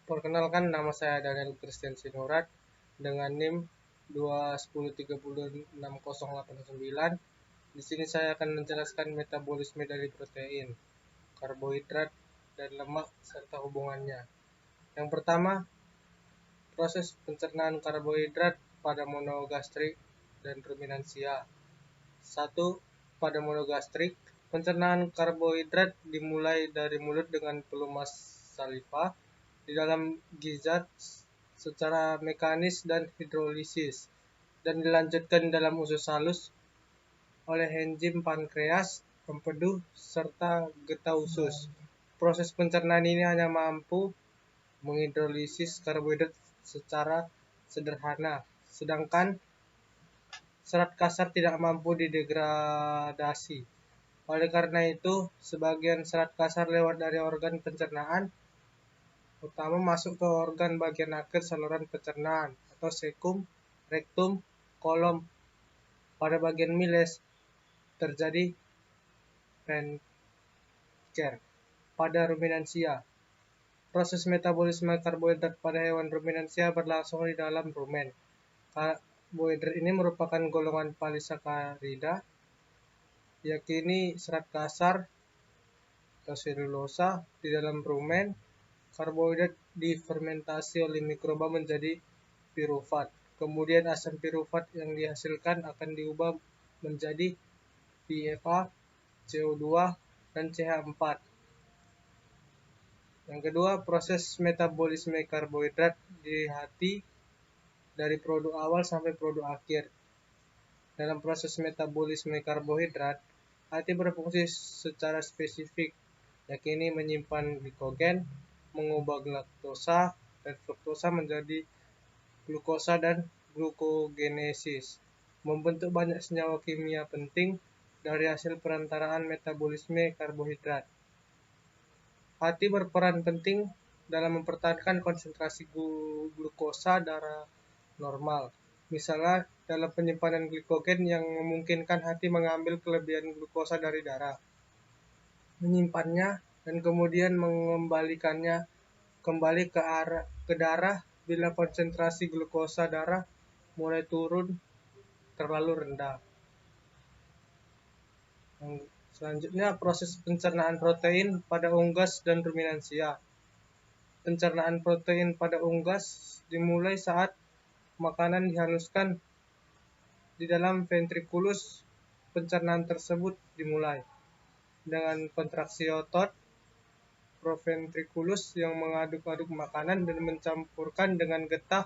Perkenalkan, nama saya Daniel Christian Sinurat dengan NIM 210306089. Di sini saya akan menjelaskan metabolisme dari protein, karbohidrat, dan lemak serta hubungannya. Yang pertama, proses pencernaan karbohidrat pada monogastrik dan ruminansia. 1. Pada monogastrik, pencernaan karbohidrat dimulai dari mulut dengan pelumas saliva di dalam gizzard secara mekanis dan hidrolisis, dan dilanjutkan dalam usus halus oleh enzim pankreas, empedu, serta getah usus. Proses pencernaan ini hanya mampu menghidrolisis karbohidrat secara sederhana, sedangkan serat kasar tidak mampu didegradasi. Oleh karena itu, sebagian serat kasar lewat dari organ pencernaan utama masuk ke organ bagian akhir saluran pencernaan atau sekum, rektum, kolom. Pada bagian miles terjadi pancreas. Pada ruminansia, proses metabolisme karbohidrat pada hewan ruminansia berlangsung di dalam rumen. Karbohidrat ini merupakan golongan polisakarida, yakni serat kasar atau selulosa di dalam rumen. Karbohidrat difermentasi oleh mikroba menjadi pirufat. Kemudian asam pirufat yang dihasilkan akan diubah menjadi PFA, CO2, dan CH4. Yang kedua, proses metabolisme karbohidrat di hati dari produk awal sampai produk akhir. Dalam proses metabolisme karbohidrat, hati berfungsi secara spesifik, yakni menyimpan glikogen, mengubah laktosa dan fruktosa menjadi glukosa dan glukogenesis, membentuk banyak senyawa kimia penting dari hasil perantaraan metabolisme karbohidrat. Hati berperan penting dalam mempertahankan konsentrasi glukosa darah normal. Misalnya dalam penyimpanan glikogen yang memungkinkan hati mengambil kelebihan glukosa dari darah, menyimpannya, dan kemudian mengembalikannya kembali ke darah bila konsentrasi glukosa darah mulai turun terlalu rendah. Selanjutnya, proses pencernaan protein pada unggas dan ruminansia. Pencernaan protein pada unggas dimulai saat makanan dihaluskan di dalam ventrikulus. Pencernaan tersebut dimulai dengan kontraksi otot proventriculus yang mengaduk-aduk makanan dan mencampurkan dengan getah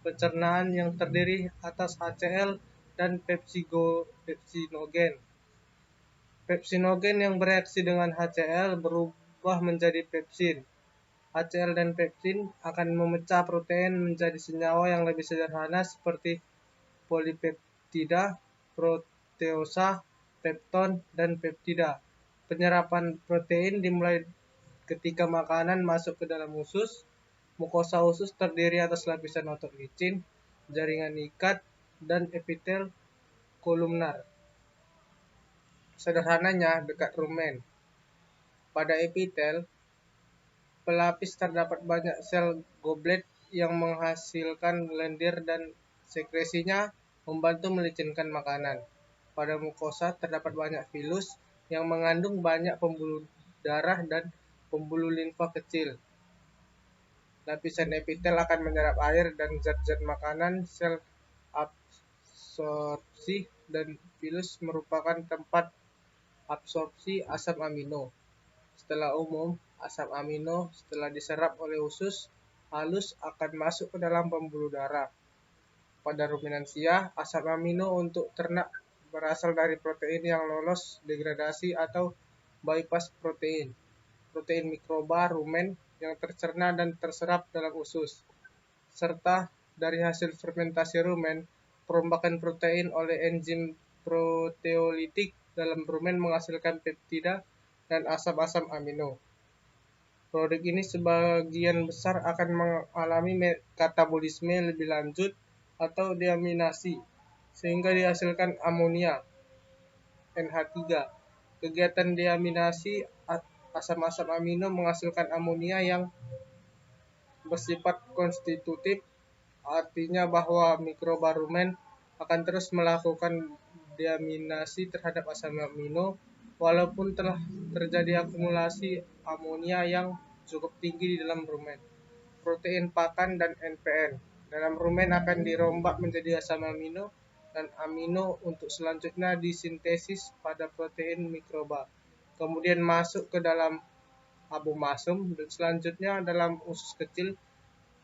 pencernaan yang terdiri atas HCl dan pepsinogen. Pepsinogen yang bereaksi dengan HCl berubah menjadi pepsin. HCl dan pepsin akan memecah protein menjadi senyawa yang lebih sederhana seperti polipeptida, proteosa, pepton, dan peptida. Penyerapan protein dimulai ketika makanan masuk ke dalam usus. Mukosa usus terdiri atas lapisan otot licin, jaringan ikat, dan epitel kolumnar. Sederhananya, dekat rumen. Pada epitel pelapis terdapat banyak sel goblet yang menghasilkan lendir dan sekresinya membantu melicinkan makanan. Pada mukosa terdapat banyak filus yang mengandung banyak pembuluh darah dan pembuluh limfa kecil. Lapisan epitel akan menyerap air dan zat-zat makanan. Sel absorpsi dan filus merupakan tempat absorpsi asam amino. Setelah umum, asam amino setelah diserap oleh usus halus akan masuk ke dalam pembuluh darah. Pada ruminansia, asam amino untuk ternak berasal dari protein yang lolos degradasi atau bypass protein. Protein mikroba rumen yang tercerna dan terserap dalam usus, serta dari hasil fermentasi rumen, perombakan protein oleh enzim proteolitik dalam rumen menghasilkan peptida dan asam-asam amino. Produk ini sebagian besar akan mengalami katabolisme lebih lanjut atau deaminasi, sehingga dihasilkan amonia, NH3. Kegiatan deaminasi asam-asam amino menghasilkan amonia yang bersifat konstitutif, artinya bahwa mikroba rumen akan terus melakukan deaminasi terhadap asam amino walaupun telah terjadi akumulasi amonia yang cukup tinggi di dalam rumen. Protein pakan dan NPN dalam rumen akan dirombak menjadi asam amino dan amino untuk selanjutnya disintesis pada protein mikroba. Kemudian masuk ke dalam abomasum dan selanjutnya dalam usus kecil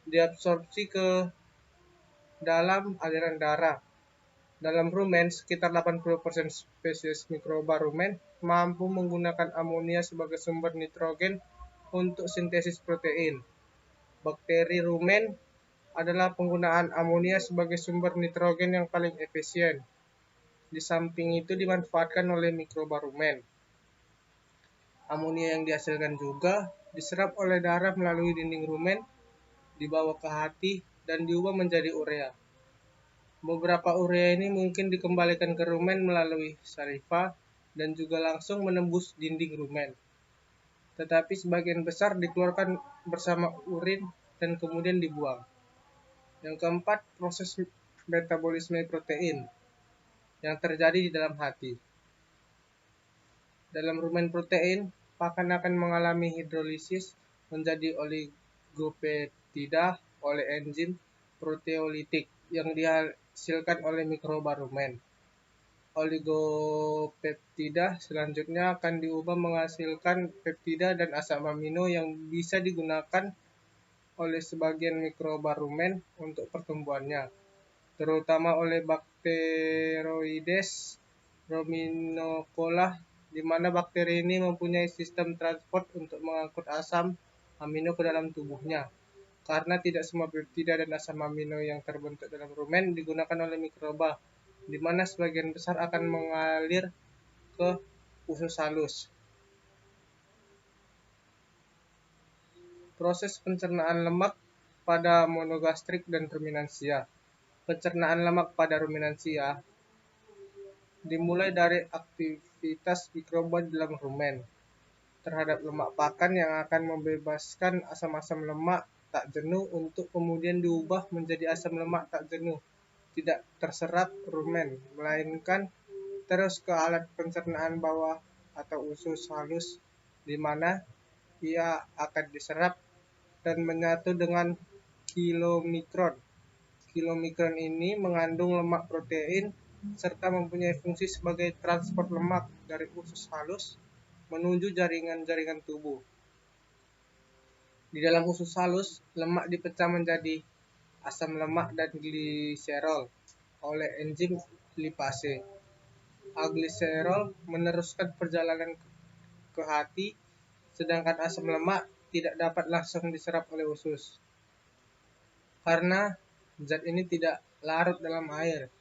diabsorpsi ke dalam aliran darah. Dalam rumen, sekitar 80% spesies mikroba rumen mampu menggunakan amonia sebagai sumber nitrogen untuk sintesis protein. Bakteri rumen adalah penggunaan amonia sebagai sumber nitrogen yang paling efisien. Di samping itu dimanfaatkan oleh mikroba rumen. Amonia yang dihasilkan juga diserap oleh darah melalui dinding rumen, dibawa ke hati, dan diubah menjadi urea. Beberapa urea ini mungkin dikembalikan ke rumen melalui saliva dan juga langsung menembus dinding rumen. Tetapi sebagian besar dikeluarkan bersama urin dan kemudian dibuang. Yang keempat, proses metabolisme protein yang terjadi di dalam hati. Dalam rumen protein, pakan akan mengalami hidrolisis menjadi oligopeptida oleh enzim proteolitik yang dihasilkan oleh mikroba rumen. Oligopeptida selanjutnya akan diubah menghasilkan peptida dan asam amino yang bisa digunakan oleh sebagian mikroba rumen untuk pertumbuhannya, terutama oleh Bacteroides ruminicola, di mana bakteri ini mempunyai sistem transport untuk mengangkut asam amino ke dalam tubuhnya. Karena tidak semua peptida dan asam amino yang terbentuk dalam rumen digunakan oleh mikroba, di mana sebagian besar akan mengalir ke usus halus. Proses pencernaan lemak pada monogastrik dan ruminansia. Pencernaan lemak pada ruminansia dimulai dari aktivitas mikroba di dalam rumen terhadap lemak pakan yang akan membebaskan asam-asam lemak tak jenuh untuk kemudian diubah menjadi asam lemak tak jenuh tidak terserap rumen, melainkan terus ke alat pencernaan bawah atau usus halus, di mana ia akan diserap dan menyatu dengan kilomikron. Kilomikron ini mengandung lemak protein serta mempunyai fungsi sebagai transport lemak dari usus halus menuju jaringan-jaringan tubuh. Di dalam usus halus, lemak dipecah menjadi asam lemak dan gliserol oleh enzim lipase. Aglycerol meneruskan perjalanan ke hati, sedangkan asam lemak tidak dapat langsung diserap oleh usus. Karena zat ini tidak larut dalam air,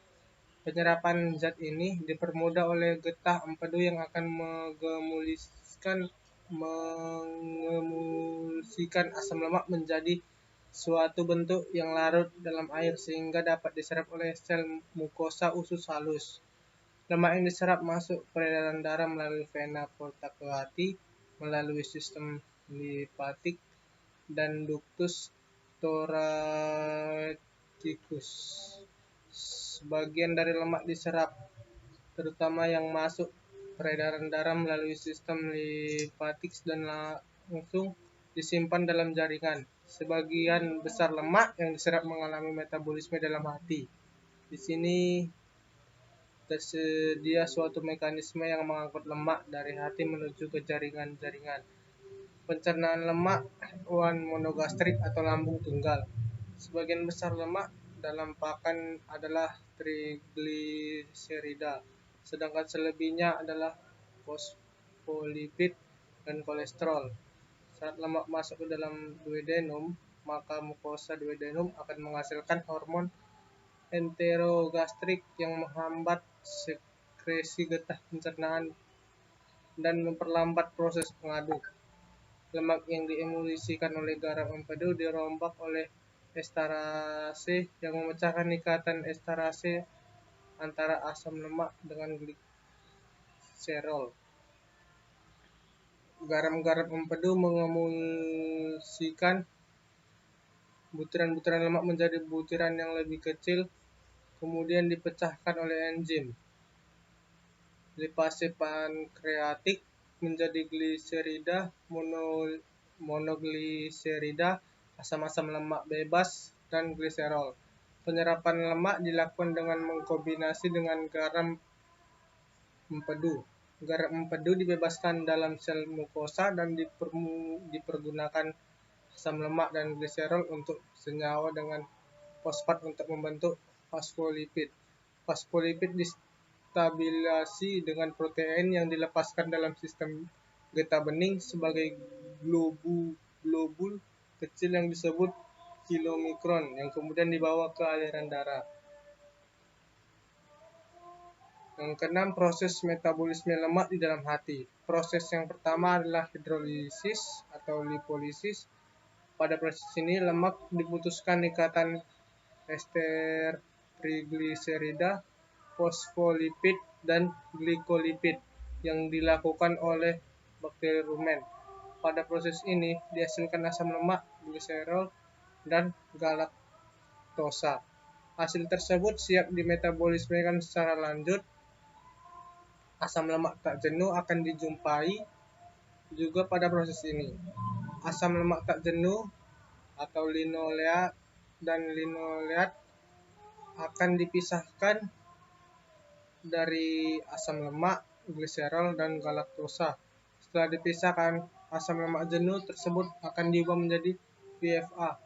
penyerapan zat ini dipermudah oleh getah empedu yang akan mengemulsikan asam lemak menjadi suatu bentuk yang larut dalam air sehingga dapat diserap oleh sel mukosa usus halus. Lemak yang diserap masuk peredaran darah melalui vena porta ke hati, melalui sistem limpatik dan ductus thoraticus. Sebagian dari lemak diserap, terutama yang masuk peredaran darah melalui sistem limpatik dan langsung disimpan dalam jaringan. Sebagian besar lemak yang diserap mengalami metabolisme dalam hati. Di sini tersedia suatu mekanisme yang mengangkut lemak dari hati menuju ke jaringan-jaringan. Pencernaan lemak hewan monogastrik atau lambung tunggal. Sebagian besar lemak dalam pakan adalah trigliserida, sedangkan selebihnya adalah fosfolipid dan kolesterol. Saat lemak masuk ke dalam duodenum, maka mukosa duodenum akan menghasilkan hormon enterogastrik yang menghambat sekresi getah pencernaan dan memperlambat proses pengaduk. Lemak yang diemulsikan oleh garam empedu dirombak oleh esterase yang memecahkan ikatan esterase antara asam lemak dengan gliserol. Garam-garam empedu mengemulsikan Butiran-butiran lemak menjadi butiran yang lebih kecil, kemudian dipecahkan oleh enzim. Lipase pankreatik menjadi gliserida, monogliserida, asam-asam lemak bebas, dan gliserol. Penyerapan lemak dilakukan dengan mengkombinasi dengan garam empedu. Garam empedu dibebaskan dalam sel mukosa dan dipergunakan asam lemak dan gliserol untuk senyawa dengan fosfat untuk membentuk fosfolipid. Fosfolipid distabilasi dengan protein yang dilepaskan dalam sistem getah bening sebagai globul kecil yang disebut kilomikron yang kemudian dibawa ke aliran darah. Yang keenam, proses metabolisme lemak di dalam hati. Proses yang pertama adalah hidrolisis atau lipolisis. Pada proses ini, lemak diputuskan ikatan ester trigliserida, fosfolipid, dan glikolipid yang dilakukan oleh bakteri rumen. Pada proses ini, dihasilkan asam lemak, gliserol, dan galaktosa. Hasil tersebut siap dimetabolismekan secara lanjut. Asam lemak tak jenuh akan dijumpai juga pada proses ini. Asam lemak tak jenuh atau linoleat dan linoleat akan dipisahkan dari asam lemak, gliserol, dan galaktosa. Setelah dipisahkan, asam lemak jenuh tersebut akan diubah menjadi VFA.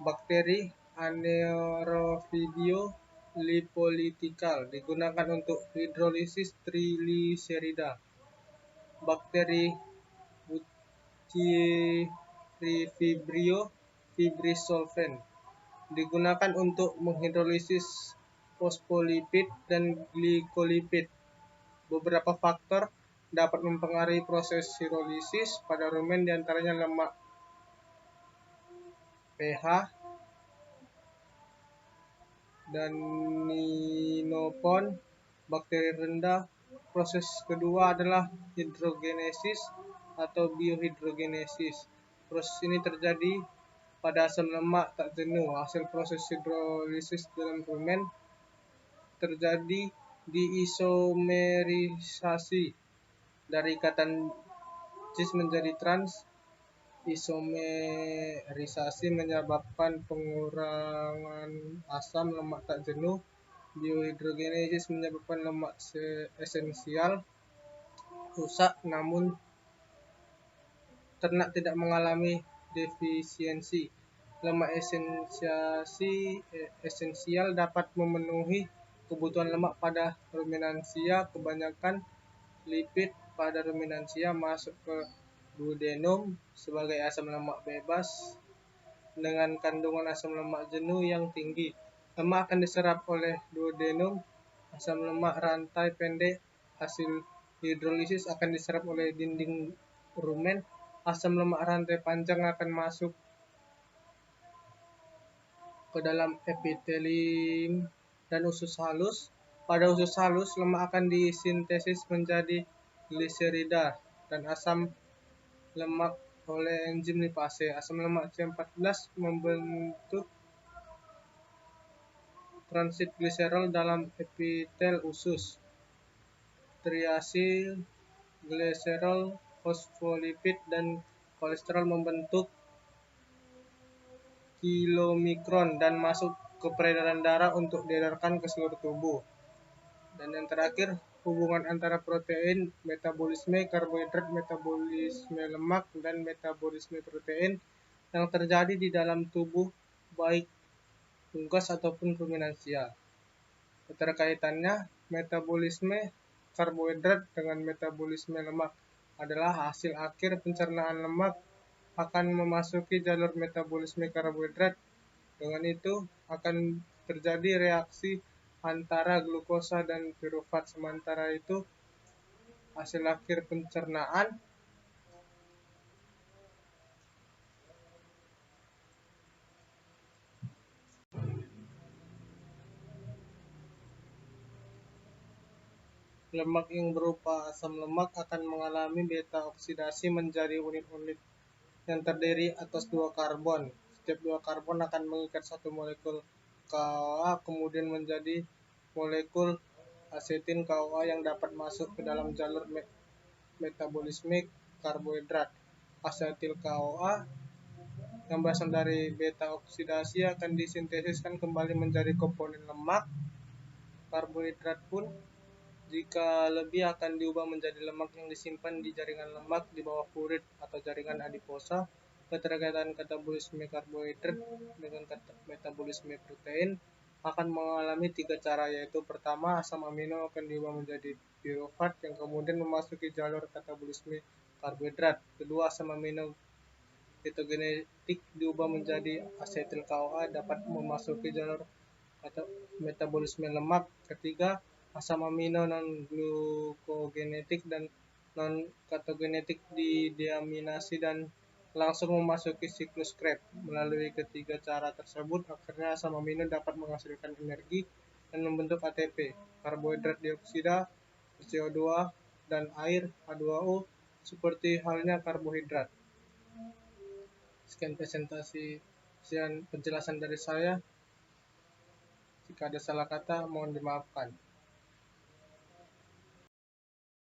Bakteri Anaerobio lipolitikal digunakan untuk hidrolisis trigliserida. Bakteri Butyrifibrio fibrisolven digunakan untuk menghidrolisis fosfolipid dan glikolipid. Beberapa faktor dapat mempengaruhi proses hidrolisis pada rumen, diantaranya lemak, pH, dan ninopon bakteri rendah. Proses kedua adalah hidrogenesis atau biohidrogenesis. Proses ini terjadi pada asam lemak tak jenuh. Hasil proses hidrolisis dalam rumen terjadi diisomerisasi dari ikatan cis menjadi trans. Isomerisasi menyebabkan pengurangan asam lemak tak jenuh. Biohidrogenesis menyebabkan lemak esensial rusak, namun ternak tidak mengalami defisiensi. Lemak esensial dapat memenuhi kebutuhan lemak pada ruminansia. Kebanyakan lipid pada ruminansia masuk ke duodenum sebagai asam lemak bebas dengan kandungan asam lemak jenuh yang tinggi. Lemak akan diserap oleh duodenum. Asam lemak rantai pendek hasil hidrolisis akan diserap oleh dinding rumen. Asam lemak rantai panjang akan masuk ke dalam epitelim dan usus halus. Pada usus halus, lemak akan disintesis menjadi gliserida dan asam lemak oleh enzim lipase. Asam lemak C14 membentuk transit gliserol dalam epitel usus. Triasil, gliserol, fosfolipid, dan kolesterol membentuk kilomikron dan masuk ke peredaran darah untuk diedarkan ke seluruh tubuh. Dan yang terakhir, hubungan antara protein, metabolisme karbohidrat, metabolisme lemak, dan metabolisme protein yang terjadi di dalam tubuh baik unggas ataupun ruminansia. Keterkaitannya, metabolisme karbohidrat dengan metabolisme lemak adalah hasil akhir pencernaan lemak akan memasuki jalur metabolisme karbohidrat. Dengan itu akan terjadi reaksi antara glukosa dan pirufat. Sementara itu, hasil akhir pencernaan lemak yang berupa asam lemak akan mengalami beta oksidasi menjadi unit-unit yang terdiri atas dua karbon. setiap dua karbon akan mengikat satu molekul KOA kemudian menjadi molekul asetin KOA yang dapat masuk ke dalam jalur metabolisme karbohidrat. Asetil KOA yang berasal dari beta oksidasi akan disintesiskan kembali menjadi komponen lemak. Karbohidrat pun jika lebih akan diubah menjadi lemak yang disimpan di jaringan lemak di bawah kulit atau jaringan adiposa. Keterkaitan katabolisme karbohidrat dengan metabolisme protein akan mengalami tiga cara, yaitu pertama, asam amino akan diubah menjadi pirufat yang kemudian memasuki jalur katabolisme karbohidrat. Kedua, asam amino ketogenetik diubah menjadi asetil KOA dapat memasuki jalur metabolisme lemak. Ketiga, asam amino non-glukogenetik dan non-ketogenetik dideaminasi dan langsung memasuki siklus Krebs. Melalui ketiga cara tersebut, akhirnya asam amino dapat menghasilkan energi dan membentuk ATP, karbohidrat dioksida, CO2, dan air H2O, seperti halnya karbohidrat. Sekian penjelasan dari saya. Jika ada salah kata, mohon dimaafkan.